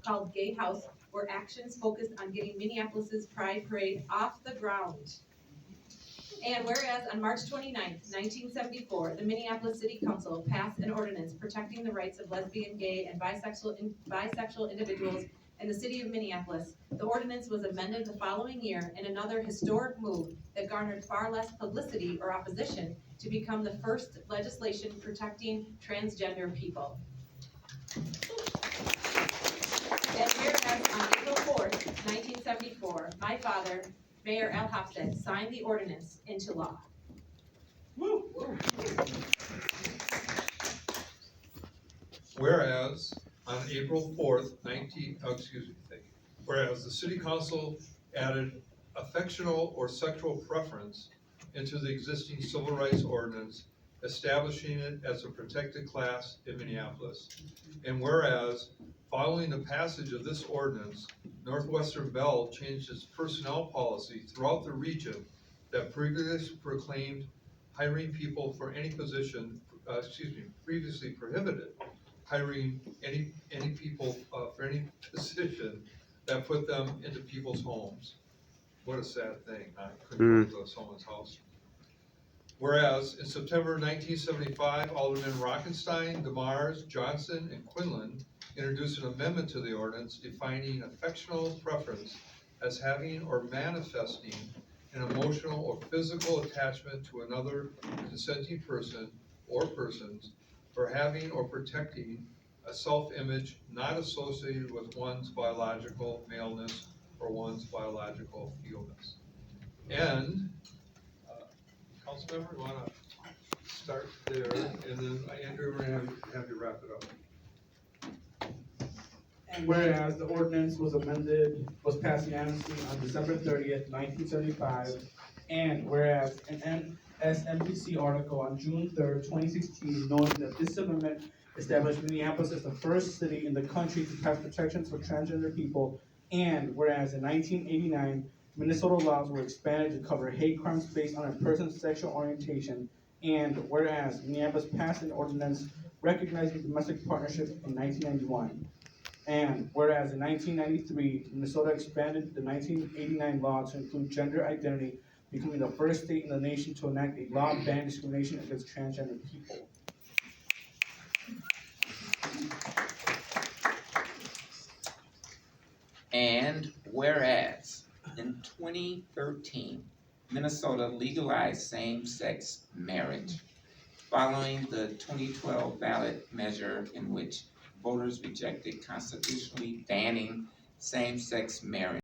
called Gay House, were actions focused on getting Minneapolis's Pride Parade off the ground. And whereas on March 29th, 1974, the Minneapolis City Council passed an ordinance protecting the rights of lesbian, gay, and bisexual individuals in the city of Minneapolis, the ordinance was amended the following year in another historic move that garnered far less publicity or opposition to become the first legislation protecting transgender people. And whereas on April 4th, 1974, my father, Mayor Al Hofstad, signed the ordinance into law. Whereas on April 4th, whereas the City Council added affectional or sexual preference into the existing civil rights ordinance, establishing it as a protected class in Minneapolis. And whereas, following the passage of this ordinance, Northwestern Bell changed its personnel policy throughout the region that previously proclaimed hiring people for any position, previously prohibited hiring any people for any position that put them into people's homes. What a sad thing, huh? Couldn't go to someone's house. Whereas in September 1975, Alderman Rockenstein, DeMars, Johnson, and Quinlan introduced an amendment to the ordinance defining affectional preference as having or manifesting an emotional or physical attachment to another consenting person or persons, for having or protecting a self-image not associated with one's biological maleness or one's biological femaleness. And Councilmember, you want to start there, and then Andrew, we're going to have you wrap it up. And whereas the ordinance was passed unanimously on December 30th, 1975, and whereas an MSNBC article on June 3rd, 2016 noted that this amendment established Minneapolis as the first city in the country to pass protections for transgender people, and whereas in 1989, Minnesota laws were expanded to cover hate crimes based on a person's sexual orientation, and whereas Minneapolis passed an ordinance recognizing domestic partnership in 1991. And whereas in 1993, Minnesota expanded the 1989 law to include gender identity, becoming the first state in the nation to enact a law banning discrimination against transgender people. And whereas in 2013, Minnesota legalized same-sex marriage, following the 2012 ballot measure in which voters rejected constitutionally banning same-sex marriage.